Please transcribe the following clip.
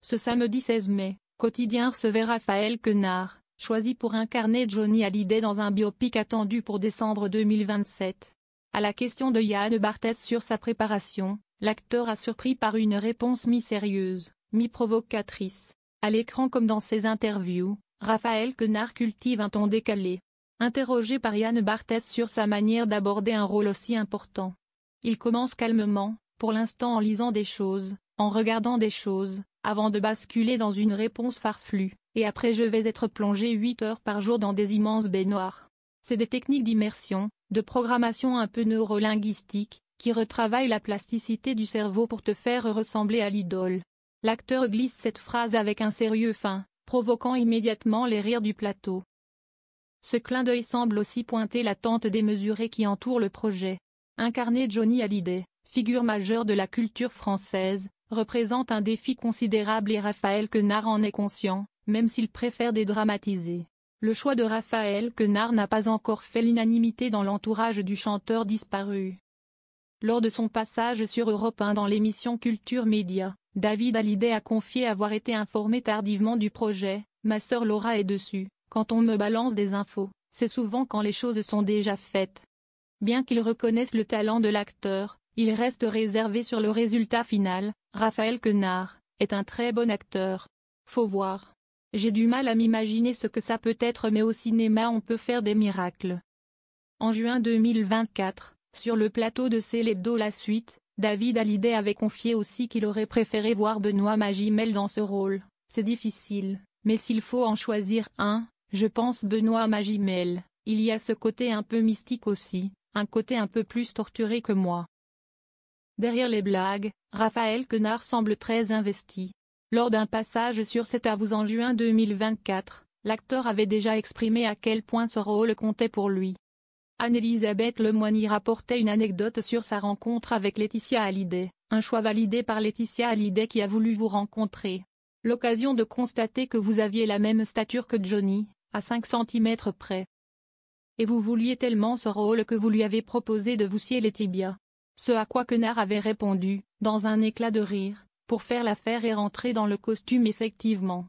Ce samedi 16 mai, Quotidien recevait Raphaël Quenard, choisi pour incarner Johnny Hallyday dans un biopic attendu pour décembre 2027. À la question de Yann Barthès sur sa préparation, l'acteur a surpris par une réponse mi-sérieuse, mi-provocatrice. À l'écran comme dans ses interviews, Raphaël Quenard cultive un ton décalé. Interrogé par Yann Barthès sur sa manière d'aborder un rôle aussi important, il commence calmement, pour l'instant en lisant des choses, en regardant des choses, avant de basculer dans une réponse farfelue, et après je vais être plongé 8 heures par jour dans des immenses baignoires. C'est des techniques d'immersion, de programmation un peu neurolinguistique, qui retravaillent la plasticité du cerveau pour te faire ressembler à l'idole. L'acteur glisse cette phrase avec un sérieux fin, provoquant immédiatement les rires du plateau. Ce clin d'œil semble aussi pointer l'attente démesurée qui entoure le projet. Incarner Johnny Hallyday, figure majeure de la culture française, représente un défi considérable et Raphaël Quenard en est conscient, même s'il préfère dédramatiser. Le choix de Raphaël Quenard n'a pas encore fait l'unanimité dans l'entourage du chanteur disparu. Lors de son passage sur Europe 1 dans l'émission Culture Média, David Hallyday a confié avoir été informé tardivement du projet. Ma sœur Laura est dessus. Quand on me balance des infos, c'est souvent quand les choses sont déjà faites. Bien qu'il reconnaisse le talent de l'acteur, il reste réservé sur le résultat final. Raphaël Quenard est un très bon acteur. Faut voir. J'ai du mal à m'imaginer ce que ça peut être, mais au cinéma on peut faire des miracles. En juin 2024, sur le plateau de Célébdo La Suite, David Hallyday avait confié aussi qu'il aurait préféré voir Benoît Magimel dans ce rôle. C'est difficile, mais s'il faut en choisir un, je pense Benoît Magimel. Il y a ce côté un peu mystique aussi, un côté un peu plus torturé que moi. Derrière les blagues, Raphaël Quenard semble très investi. Lors d'un passage sur C'est à vous en juin 2024, l'acteur avait déjà exprimé à quel point ce rôle comptait pour lui. Anne-Elisabeth Lemoigny rapportait une anecdote sur sa rencontre avec Laetitia Hallyday, un choix validé par Laetitia Hallyday qui a voulu vous rencontrer. L'occasion de constater que vous aviez la même stature que Johnny, à 5 cm près. Et vous vouliez tellement ce rôle que vous lui avez proposé de vous scier les tibias. Ce à quoi Quenard avait répondu, dans un éclat de rire, pour faire l'affaire et rentrer dans le costume effectivement.